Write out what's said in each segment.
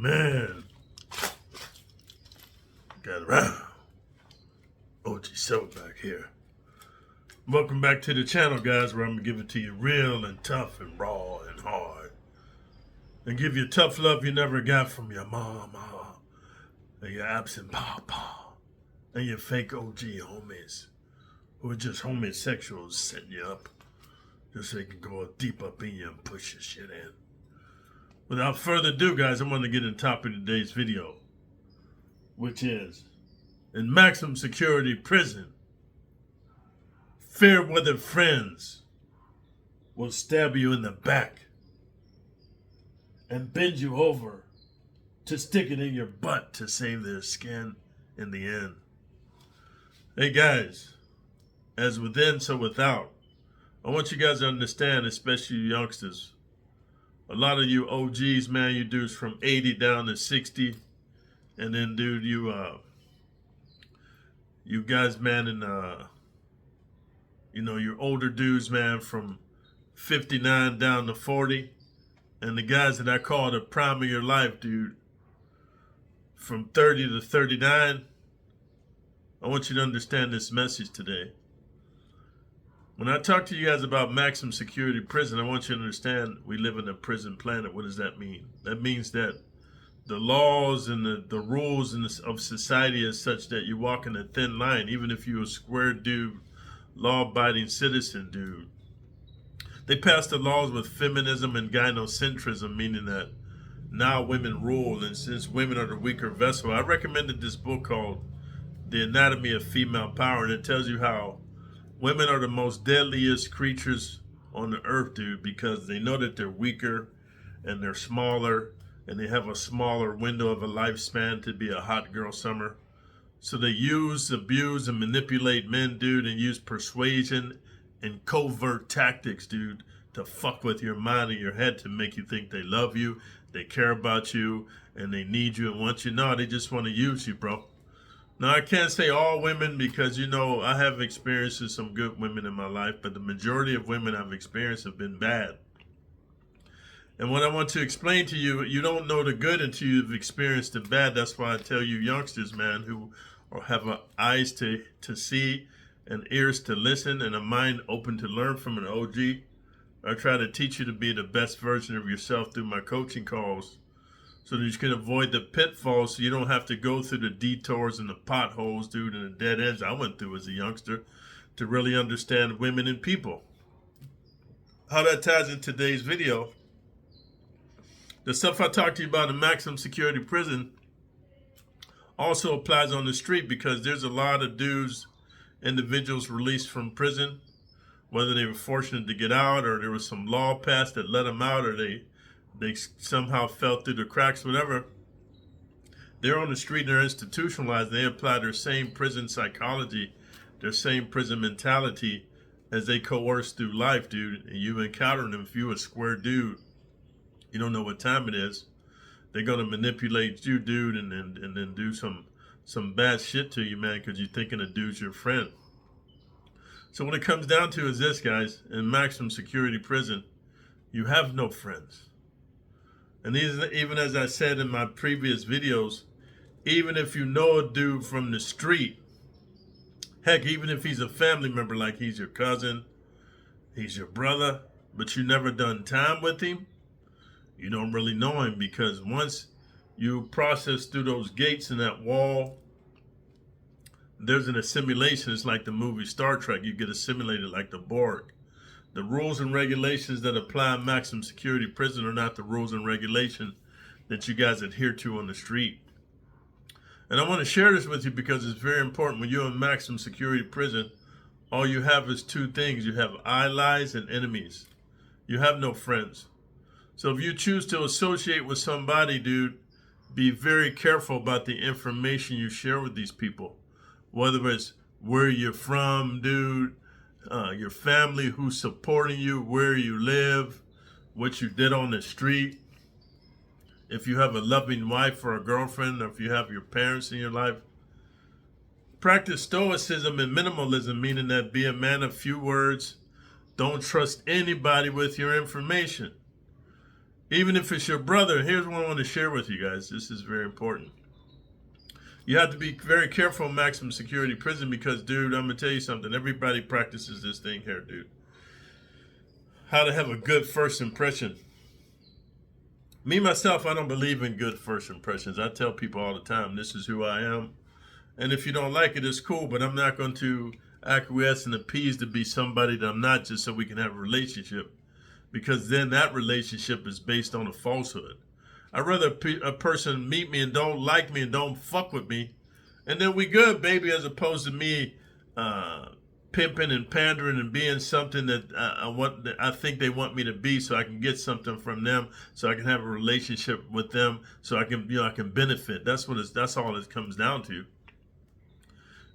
Man, got around. OG Show back here. Welcome back to the channel, guys, where I'm going to give it to you real and tough and raw and hard. And give you tough love you never got from your mama and your absent papa and your fake OG homies who are just homosexuals setting you up just so they can go deep up in you and push your shit in. Without further ado, guys, I want to get in the topic of today's video, which is, in maximum security prison, fair weather friends will stab you in the back and bend you over to stick it in your butt to save their skin in the end. Hey guys, as within, so without. I want you guys to understand, especially you youngsters, a lot of you OGs, man, you dudes from 80 down to 60. And then, dude, you guys, man, and, your older dudes, man, from 59 down to 40. And the guys that I call the prime of your life, dude, from 30 to 39. I want you to understand this message today. When I talk to you guys about maximum security prison, I want you to understand we live in a prison planet. What does that mean? That means that the laws and the rules of society is such that you walk in a thin line, even if you're a square dude, law-abiding citizen dude. They passed the laws with feminism and gynocentrism, meaning that now women rule, and since women are the weaker vessel, I recommended this book called The Anatomy of Female Power, and it tells you how women are the most deadliest creatures on the earth, dude, because they know that they're weaker and they're smaller and they have a smaller window of a lifespan to be a hot girl summer. So they use, abuse, and manipulate men, dude, and use persuasion and covert tactics, dude, to fuck with your mind and your head to make you think they love you, they care about you, and they need you and want you. No, they just want to use you, bro. Now, I can't say all women because, I have experienced some good women in my life, but the majority of women I've experienced have been bad. And what I want to explain to you, you don't know the good until you've experienced the bad. That's why I tell you youngsters, man, who have eyes to see and ears to listen and a mind open to learn from an OG. I try to teach you to be the best version of yourself through my coaching calls, so that you can avoid the pitfalls, so you don't have to go through the detours and the potholes, dude, and the dead ends I went through as a youngster to really understand women and people. How that ties in today's video, the stuff I talked to you about in maximum security prison also applies on the street, because there's a lot of dudes, individuals released from prison, whether they were fortunate to get out or there was some law passed that let them out, or they somehow fell through the cracks, whatever. They're on the street and they're institutionalized. They apply their same prison psychology, their same prison mentality as they coerce through life, dude. And you encounter them. If you're a square dude, you don't know what time it is, they're going to manipulate you, dude, and then do some bad shit to you, man, because you're thinking a dude's your friend. So what it comes down to is this, guys. In maximum security prison, you have no friends. And these, even as I said in my previous videos, even if you know a dude from the street, heck, even if he's a family member, like he's your cousin, he's your brother, but you never done time with him, you don't really know him, because once you process through those gates and that wall, there's an assimilation. It's like the movie Star Trek. You get assimilated like the Borg. The rules and regulations that apply in maximum security prison are not the rules and regulations that you guys adhere to on the street. And I want to share this with you because it's very important. When you're in maximum security prison, all you have is two things. You have allies and enemies. You have no friends. So if you choose to associate with somebody, dude, be very careful about the information you share with these people. Whether it's where you're from, dude, your family, who's supporting you, where you live, what you did on the street, if you have a loving wife or a girlfriend, or if you have your parents in your life. Practice stoicism and minimalism, meaning that be a man of few words. Don't trust anybody with your information. Even if it's your brother, here's what I want to share with you guys. This is very important. You have to be very careful in maximum security prison because, dude, I'm going to tell you something. Everybody practices this thing here, dude. How to have a good first impression. Me, myself, I don't believe in good first impressions. I tell people all the time, this is who I am. And if you don't like it, it's cool, but I'm not going to acquiesce and appease to be somebody that I'm not just so we can have a relationship. Because then that relationship is based on a falsehood. I'd rather a person meet me and don't like me and don't fuck with me, and then we good, baby, as opposed to me pimping and pandering and being something that I think they want me to be, so I can get something from them, so I can have a relationship with them, so I can benefit. That's all it comes down to.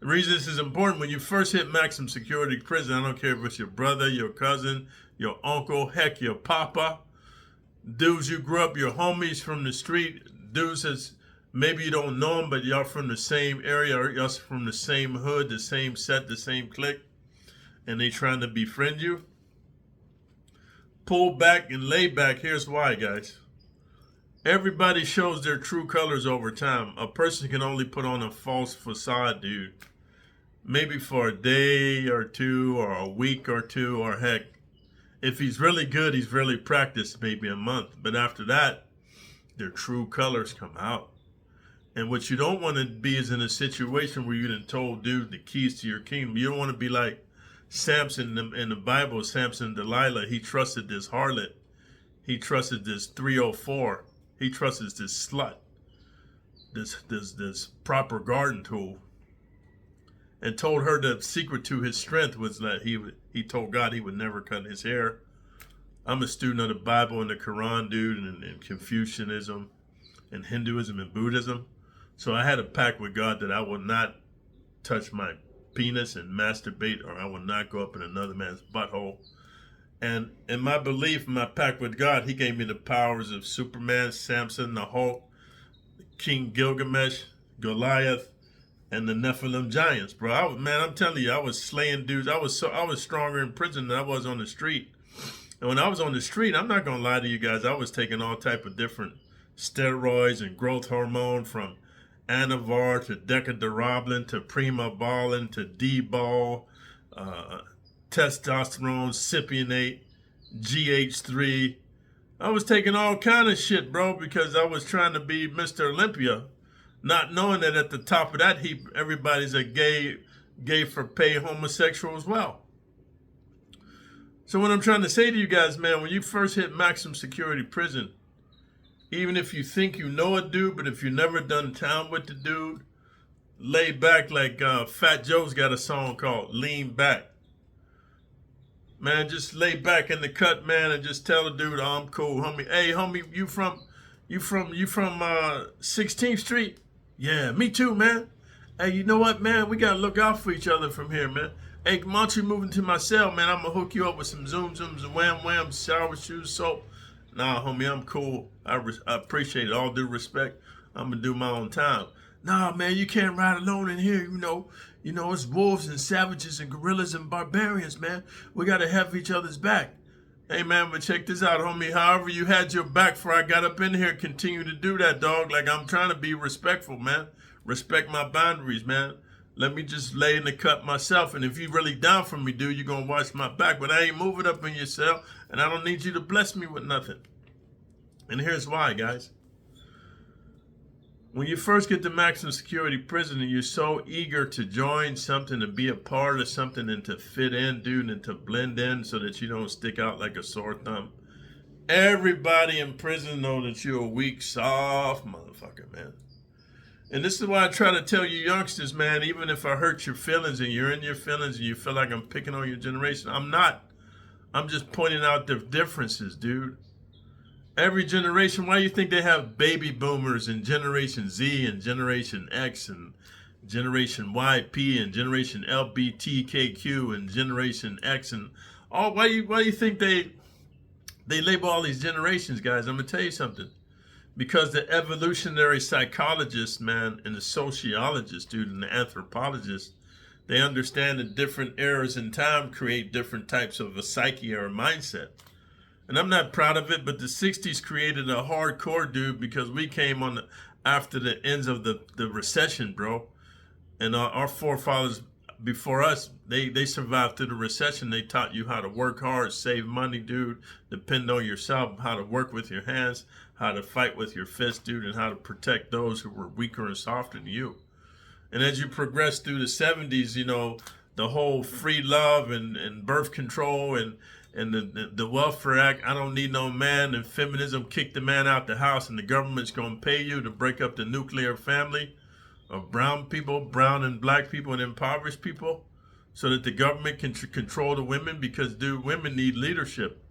The reason this is important, when you first hit maximum security prison, I don't care if it's your brother, your cousin, your uncle, heck, your papa, dudes you grew up, your homies from the street, dudes that's maybe you don't know them, but y'all from the same area, or y'all from the same hood, the same set, the same clique, and they trying to befriend you. Pull back and lay back. Here's why, guys. Everybody shows their true colors over time. A person can only put on a false facade, dude. Maybe for a day or two, or a week or two, or heck, if he's really good, he's really practiced, maybe a month. But after that, their true colors come out. And what you don't want to be is in a situation where you done told dude the keys to your kingdom. You don't want to be like Samson in the Bible, Samson and Delilah. He trusted this harlot. He trusted this 304. He trusted this slut, this proper garden tool. And told her the secret to his strength was that he told God he would never cut his hair. I'm a student of the Bible and the Quran, dude, and Confucianism and Hinduism and Buddhism. So I had a pact with God that I would not touch my penis and masturbate, or I would not go up in another man's butthole. And in my belief, my pact with God, he gave me the powers of Superman, Samson, the Hulk, King Gilgamesh, Goliath, and the Nephilim giants, bro. I'm telling you, I was slaying dudes. I was stronger in prison than I was on the street. And when I was on the street, I'm not gonna lie to you guys, I was taking all type of different steroids and growth hormone, from Anavar to Decaderoblin to Primobolan to D-ball, testosterone, Cypionate, GH3. I was taking all kind of shit, bro, because I was trying to be Mr. Olympia. Not knowing that at the top of that heap, everybody's a gay for pay homosexual as well. So what I'm trying to say to you guys, man, when you first hit maximum security prison, even if you think you know a dude, but if you've never done time with the dude, lay back like Fat Joe's got a song called Lean Back. Man, just lay back in the cut, man, and just tell the dude, oh, I'm cool, homie. Hey, homie, you from 16th Street? Yeah, me too, man. Hey, you know what, man? We gotta look out for each other from here, man. Hey, why don't you move into my cell, man? I'm gonna hook you up with some Zoom Zooms and Wham Whams, shower shoes, soap. Nah, homie, I'm cool. I appreciate it. All due respect, I'm gonna do my own time. Nah, man, you can't ride alone in here. You know, it's wolves and savages and gorillas and barbarians, man. We gotta have each other's back. Hey, man, but check this out, homie. However you had your back before I got up in here, continue to do that, dog. Like, I'm trying to be respectful, man. Respect my boundaries, man. Let me just lay in the cut myself. And if you really down for me, dude, you're going to watch my back. But I ain't moving up in your cell, and I don't need you to bless me with nothing. And here's why, guys. When you first get to maximum security prison and you're so eager to join something, to be a part of something, and to fit in, dude, and to blend in so that you don't stick out like a sore thumb. Everybody in prison know that you're a weak, soft motherfucker, man. And this is why I try to tell you youngsters, man, even if I hurt your feelings and you're in your feelings and you feel like I'm picking on your generation, I'm not. I'm just pointing out the differences, dude. Every generation, why do you think they have baby boomers and Generation Z and Generation X and Generation YP and Generation LBTKQ and Generation X and all? Why do you think they label all these generations, guys? I'm gonna tell you something. Because the evolutionary psychologists, man, and the sociologists, dude, and the anthropologists, they understand that different eras in time create different types of a psyche or a mindset. And I'm not proud of it, but the 60s created a hardcore dude because we came on after the ends of the recession, bro. And our forefathers before us, they survived through the recession. They taught you how to work hard, save money, dude, depend on yourself, how to work with your hands, how to fight with your fists, dude, and how to protect those who were weaker and softer than you. And as you progress through the 70s, you know, the whole free love and birth control and the Welfare Act, I don't need no man, and feminism kicked the man out the house, and the government's going to pay you to break up the nuclear family of brown people, brown and black people, and impoverished people, so that the government can control the women, because, dude, women need leadership.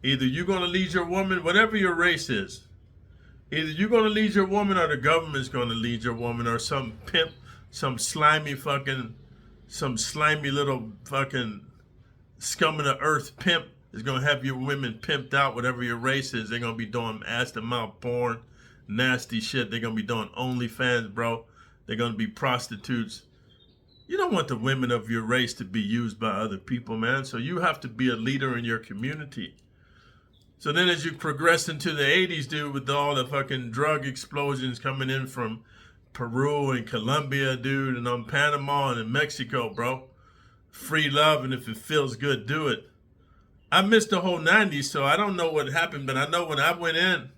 Either you're going to lead your woman, whatever your race is, either you're going to lead your woman or the government's going to lead your woman, or some pimp, some slimy little fucking scum of the earth pimp is going to have your women pimped out, whatever your race is. They're going to be doing ass to mouth porn, nasty shit. They're going to be doing OnlyFans, bro. They're going to be prostitutes. You don't want the women of your race to be used by other people, man. So you have to be a leader in your community. So then as you progress into the 80s, dude, with all the fucking drug explosions coming in from Peru and Colombia, dude, and Panama and in Mexico, bro. Free love, and if it feels good, do it. I missed the whole 90s, so I don't know what happened, but I know when I went in,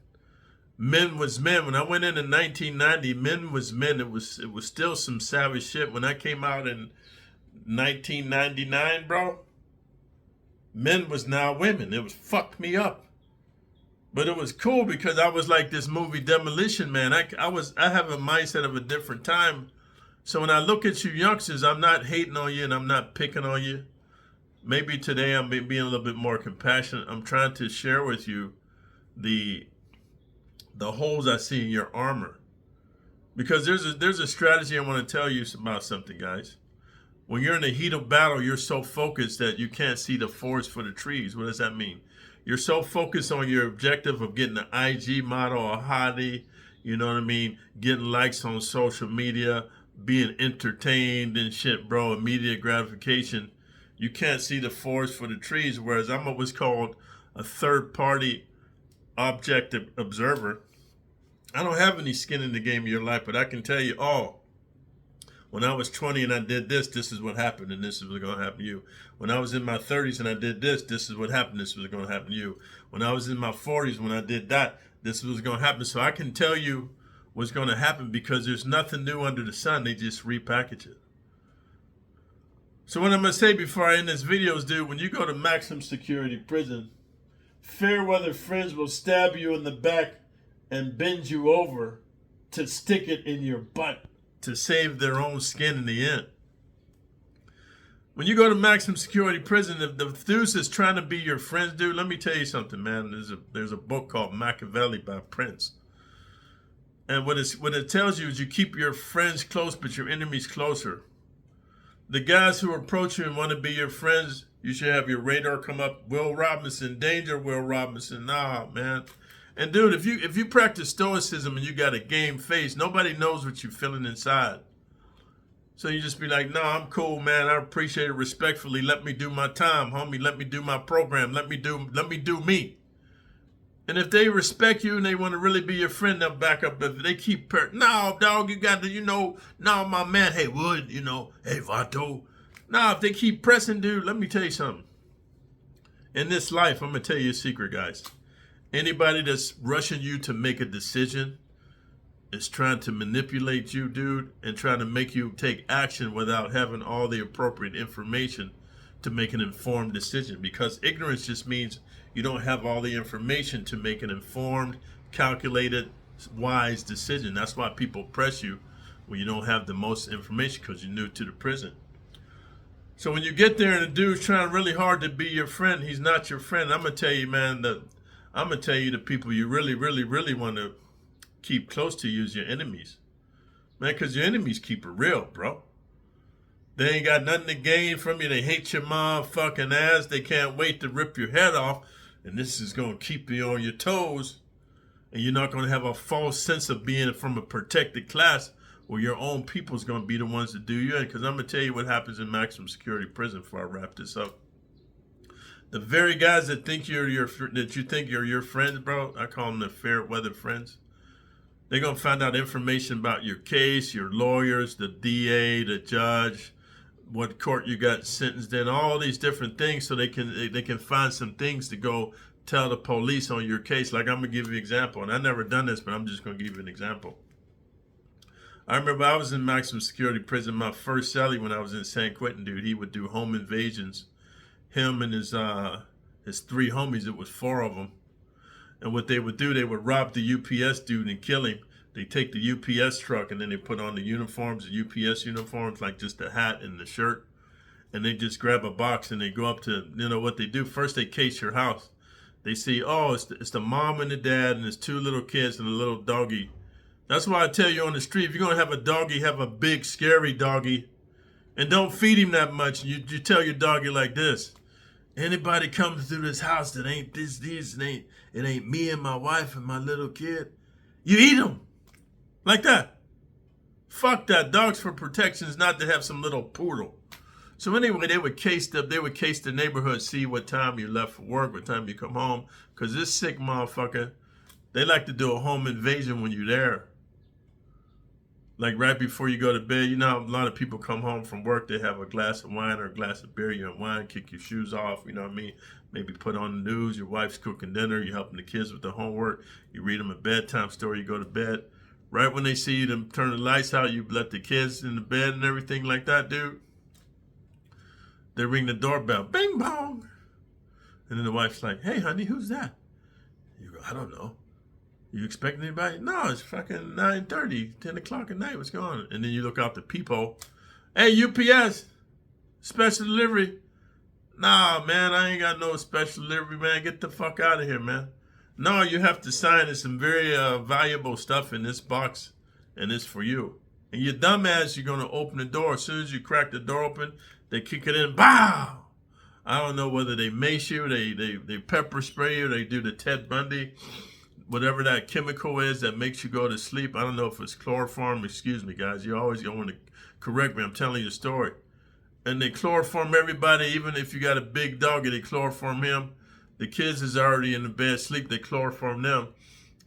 men was men. When I went in 1990, men was men. It was still some savage shit. When I came out in 1999, bro, men was now women. It was fucked me up. But it was cool because I was like this movie Demolition Man. I have a mindset of a different time. So when I look at you youngsters, I'm not hating on you and I'm not picking on you. Maybe today I'm being a little bit more compassionate. I'm trying to share with you the holes I see in your armor. Because there's a strategy I want to tell you about something, guys. When you're in the heat of battle, you're so focused that you can't see the forest for the trees. What does that mean? You're so focused on your objective of getting an IG model or hottie, you know what I mean? Getting likes on social media, being entertained and shit, bro, immediate gratification. You can't see the forest for the trees, whereas I'm what's called a third-party objective observer. I don't have any skin in the game of your life, but I can tell you, when I was 20 and I did this, this is what happened, and this is what's going to happen to you. When I was in my 30s and I did this, this is what happened, this is what's going to happen to you. When I was in my 40s, when I did that, this is what's going to happen. So I can tell you what's going to happen because there's nothing new under the sun. They just repackage it. So what I'm going to say before I end this video is, dude, when you go to maximum security prison, fair weather friends will stab you in the back and bend you over to stick it in your butt to save their own skin in the end. When you go to maximum security prison, if the dudes is trying to be your friends, dude, let me tell you something, man. There's a book called Machiavelli by Prince. And what it tells you is you keep your friends close, but your enemies closer. The guys who approach you and want to be your friends, you should have your radar come up. Will Robinson, danger, Will Robinson. Nah, man. And dude, if you practice stoicism and you got a game face, nobody knows what you're feeling inside. So you just be like, no, I'm cool, man. I appreciate it respectfully. Let me do my time, homie. Let me do my program. Let me do me. And if they respect you and they want to really be your friend, they'll back up. If they keep no, dog, you got to, no, my man, hey, Wood, hey, Vato. No, if they keep pressing, dude, let me tell you something. In this life, I'm going to tell you a secret, guys. Anybody that's rushing you to make a decision is trying to manipulate you, dude, and trying to make you take action without having all the appropriate information to make an informed decision. Because ignorance just means you don't have all the information to make an informed, calculated, wise decision. That's why people press you when you don't have the most information, because you're new to the prison. So when you get there and the dude's trying really hard to be your friend, he's not your friend. I'm going to tell you, man, I'm going to tell you the people you really, really, really want to keep close to you is your enemies. Man, because your enemies keep it real, bro. They ain't got nothing to gain from you. They hate your motherfucking ass. They can't wait to rip your head off. And this is going to keep you on your toes. And you're not going to have a false sense of being from a protected class where your own people's going to be the ones that do you in. Because I'm going to tell you what happens in maximum security prison before I wrap this up. The very guys that you think you're your friends, bro, I call them the fair weather friends. They're gonna find out information about your case, your lawyers, the DA, the judge, what court you got sentenced in, all these different things, so they can find some things to go tell the police on your case. Like, I'm gonna give you an example, and I never done this, but I'm just gonna give you an example. I remember I was in maximum security prison. My first cellie when I was in San Quentin, dude, he would do home invasions. Him and his three homies, it was four of them. And what they would do, they would rob the UPS dude and kill him. They take the UPS truck and then they put on the uniforms, the UPS uniforms, like just the hat and the shirt. And they just grab a box and they go up to, what they do. First, they case your house. They see, oh, it's the mom and the dad and there's two little kids and a little doggy. That's why I tell you on the street, if you're going to have a doggy, have a big, scary doggy. And don't feed him that much. You tell your doggy like this. Anybody comes through this house that ain't it ain't me and my wife and my little kid, you eat them. Like that. Fuck that. Dogs for protection is not to have some little poodle. So anyway, they would case the neighborhood, see what time you left for work, what time you come home. Because this sick motherfucker, they like to do a home invasion when you're there. Like right before you go to bed, a lot of people come home from work, they have a glass of wine or a glass of beer, you wine, kick your shoes off, you know what I mean? Maybe put on the news, your wife's cooking dinner, you're helping the kids with the homework, you read them a bedtime story, you go to bed. Right when they see you to turn the lights out, you let the kids in the bed and everything like that, dude. They ring the doorbell, bing bong. And then the wife's like, hey honey, who's that? You go, I don't know. You expecting anybody? No, it's fucking 9:30, 10 o'clock at night. What's going on? And then you look out the peephole. Hey, UPS, special delivery. Nah, man, I ain't got no special delivery, man. Get the fuck out of here, man. No, you have to sign some very valuable stuff in this box, and it's for you. And you dumbass, you're going to open the door. As soon as you crack the door open, they kick it in. Bow! I don't know whether they mace you, they pepper spray you, they do the Ted Bundy. Whatever that chemical is that makes you go to sleep. I don't know if it's chloroform. Excuse me, guys. You're always going to correct me. I'm telling you a story. And they chloroform everybody, even if you got a big dog, they chloroform him. The kids is already in the bed sleep. They chloroform them.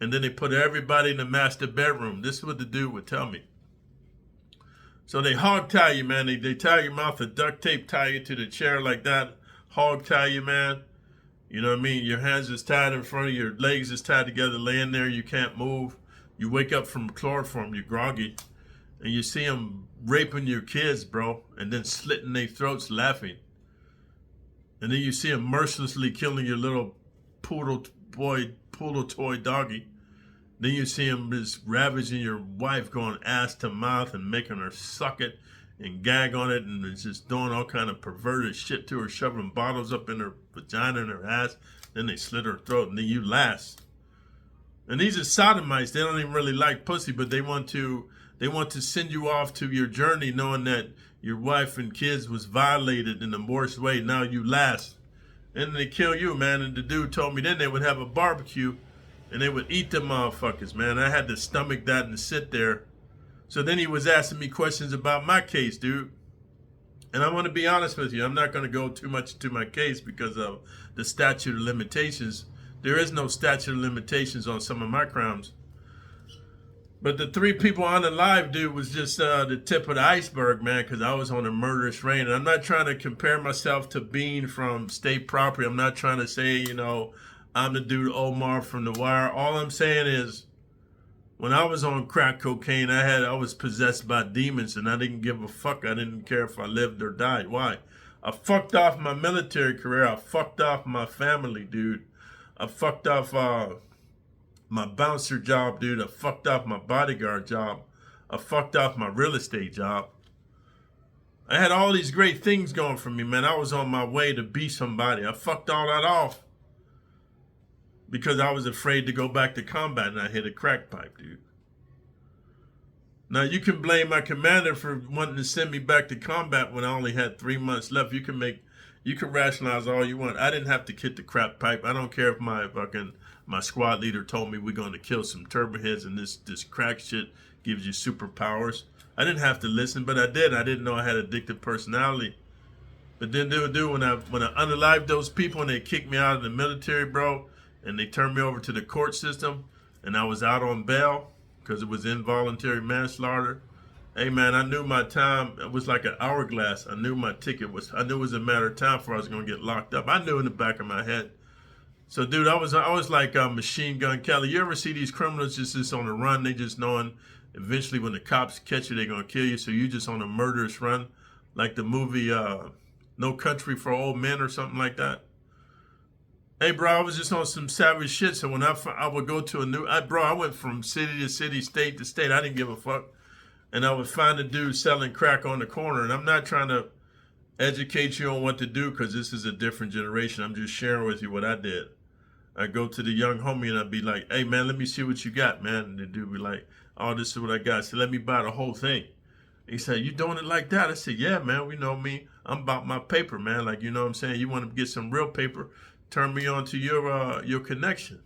And then they put everybody in the master bedroom. This is what the dude would tell me. So they hog tie you, man. They tie your mouth with duct tape, tie you to the chair like that. Hog tie you, man. You know what I mean? Your hands is tied in front of your legs is tied together, laying there. You can't move. You wake up from chloroform. You're groggy. And you see them raping your kids, bro. And then slitting their throats laughing. And then you see them mercilessly killing your little poodle toy doggy. Then you see them just ravaging your wife, going ass to mouth and making her suck it and gag on it, and it's just doing all kind of perverted shit to her, shoving bottles up in her vagina and her ass. Then they slit her throat, and then you last. And these are sodomites. They don't even really like pussy, but they want to send you off to your journey, knowing that your wife and kids was violated in the worst way. Now you last, and they kill you, man. And the dude told me then they would have a barbecue, and they would eat the motherfuckers, man. I had to stomach that and sit there. So then he was asking me questions about my case, dude. And I want to be honest with you. I'm not going to go too much into my case because of the statute of limitations. There is no statute of limitations on some of my crimes. But the three people on the live, dude, was just the tip of the iceberg, man, because I was on a murderous reign. And I'm not trying to compare myself to Bean from State Property. I'm not trying to say, I'm the dude Omar from The Wire. All I'm saying is, when I was on crack cocaine, I was possessed by demons, and I didn't give a fuck. I didn't care if I lived or died. Why? I fucked off my military career. I fucked off my family, dude. I fucked off my bouncer job, dude. I fucked off my bodyguard job. I fucked off my real estate job. I had all these great things going for me, man. I was on my way to be somebody. I fucked all that off because I was afraid to go back to combat, and I hit a crack pipe, dude. Now, you can blame my commander for wanting to send me back to combat when I only had 3 months left. You can rationalize all you want. I didn't have to hit the crack pipe. I don't care if my squad leader told me we're going to kill some turbo heads and this crack shit gives you superpowers. I didn't have to listen, but I did. I didn't know I had addictive personality. But then dude, when I unalived those people and they kicked me out of the military, bro, and they turned me over to the court system, and I was out on bail because it was involuntary manslaughter. Hey man, I knew my time. It was like an hourglass. I knew my ticket was. I knew it was a matter of time before I was gonna get locked up. I knew in the back of my head. So, dude, I was like Machine Gun Kelly. You ever see these criminals just on the run? They just knowing eventually when the cops catch you, they're gonna kill you. So you just on a murderous run, like the movie No Country for Old Men or something like that. Hey, bro, I was just on some savage shit. So when I would go to a new, I went from city to city, state to state. I didn't give a fuck. And I would find a dude selling crack on the corner. And I'm not trying to educate you on what to do because this is a different generation. I'm just sharing with you what I did. I go to the young homie and I'd be like, hey, man, let me see what you got, man. And the dude be like, oh, this is what I got. I said, let me buy the whole thing. He said, you doing it like that? I said, yeah, man, we know me. I'm about my paper, man. Like, you know what I'm saying? You want to get some real paper, turn me on to your connection.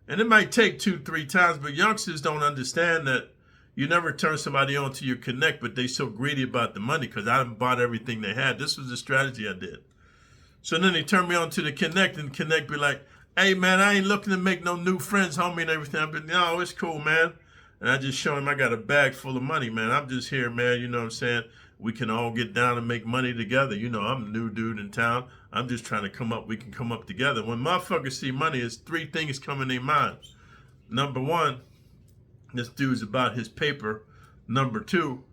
And it might take 2-3 times, but youngsters don't understand that you never turn somebody on to your connect, but they so greedy about the money because I bought everything they had. This was the strategy I did. So then they turn me on to the connect, and connect be like, hey, man, I ain't looking to make no new friends, homie, and everything. But no, it's cool, man. And I just show him I got a bag full of money, man. I'm just here, man. You know what I'm saying? We can all get down and make money together. You know, I'm a new dude in town. I'm just trying to come up. We can come up together. When motherfuckers see money, it's 3 things come in their mind. Number 1, this dude's about his paper. Number 2,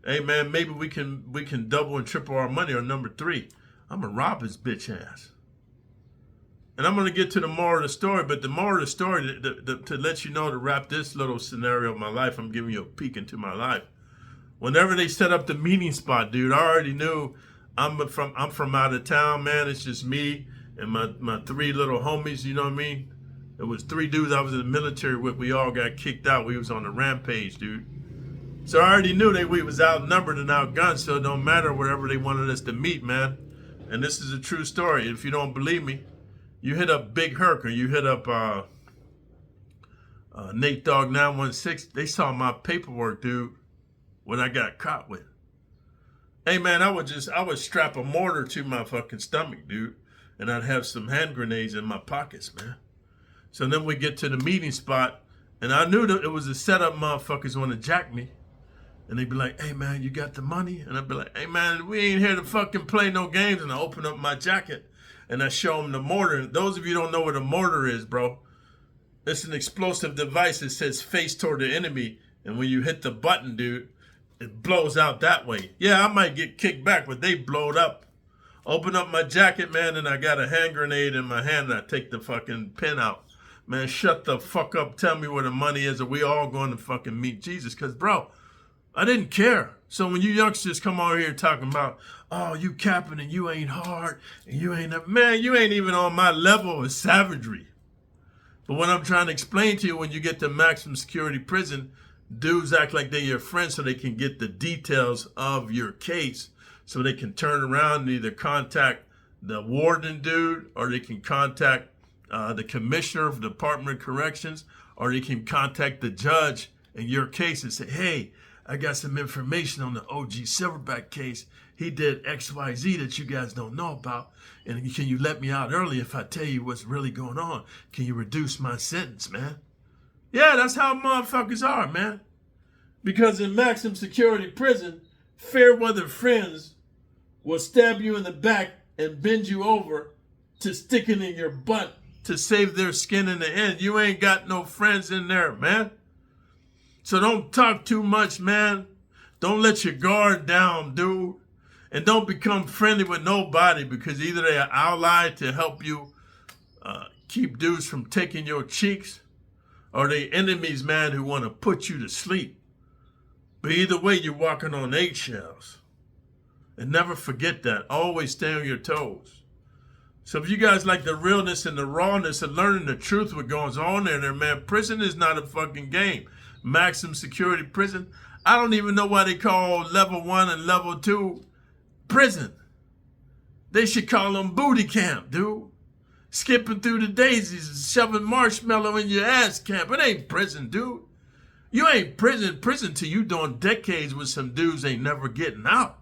hey, man, maybe we can double and triple our money. Or number 3, I'm going to rob his bitch ass. And I'm going to get to the moral of the story, but the moral of the story, to let you know, to wrap this little scenario of my life, I'm giving you a peek into my life. Whenever they set up the meeting spot, dude, I already knew I'm from out of town, man. It's just me and my 3 little homies, you know what I mean? It was 3 dudes I was in the military with. We all got kicked out. We was on a rampage, dude. So I already knew we was outnumbered and outgunned, so it don't matter wherever they wanted us to meet, man. And this is a true story. If you don't believe me, you hit up Big Herc or you hit up Nate Dogg 916. They saw my paperwork, dude, what I got caught with. Hey, man, I would strap a mortar to my fucking stomach, dude, and I'd have some hand grenades in my pockets, man. So then we get to the meeting spot, and I knew that it was a setup. Motherfuckers want to jack me. And they'd be like, hey, man, you got the money? And I'd be like, hey, man, we ain't here to fucking play no games. And I open up my jacket, and I show them the mortar. And those of you who don't know what a mortar is, bro, it's an explosive device that says face toward the enemy. And when you hit the button, dude, it blows out that way. Yeah, I might get kicked back, but they blowed up. Open up my jacket, man, and I got a hand grenade in my hand, and I take the fucking pin out. Man, shut the fuck up. Tell me where the money is, or we all going to fucking meet Jesus. Because, bro, I didn't care. So when you youngsters come over here talking about, oh, you capping and you ain't hard, and you ain't, man, you ain't even on my level of savagery. But what I'm trying to explain to you, when you get to maximum security prison, dudes act like they're your friends so they can get the details of your case, so they can turn around and either contact the warden dude, or they can contact the commissioner of the Department of Corrections, or they can contact the judge in your case and say, hey, I got some information on the OG Silverback case. He did XYZ that you guys don't know about. And can you let me out early if I tell you what's really going on? Can you reduce my sentence, man? Yeah, that's how motherfuckers are, man. Because in maximum security prison, fair weather friends will stab you in the back and bend you over to stick it in your butt to save their skin in the end. You ain't got no friends in there, man. So don't talk too much, man. Don't let your guard down, dude. And don't become friendly with nobody, because either they are allied to help you keep dudes from taking your cheeks, or they enemies, man, who want to put you to sleep. But either way, you're walking on eggshells. And never forget that. Always stay on your toes. So if you guys like the realness and the rawness and learning the truth what goes on there, man, prison is not a fucking game. Maximum security prison. I don't even know why they call level 1 and level 2 prison. They should call them booty camp, dude. Skipping through the daisies and shoving marshmallow in your ass camp. It ain't prison, dude. You ain't prison till you doing decades with some dudes ain't never getting out.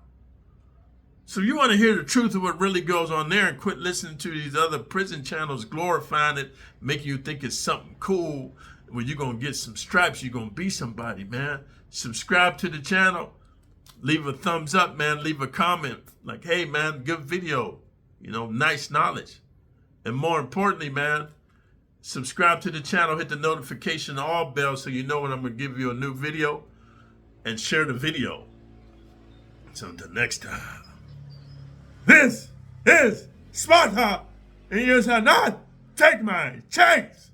So you want to hear the truth of what really goes on there and quit listening to these other prison channels glorifying it, making you think it's something cool. When you're going to get some stripes, you're going to be somebody, man. Subscribe to the channel. Leave a thumbs up, man. Leave a comment. Like, hey, man, good video. Nice knowledge. And more importantly, man, subscribe to the channel. Hit the notification all bell so you know when I'm going to give you a new video. And share the video. So until next time. This is Smart Hop, and you shall not take my chains.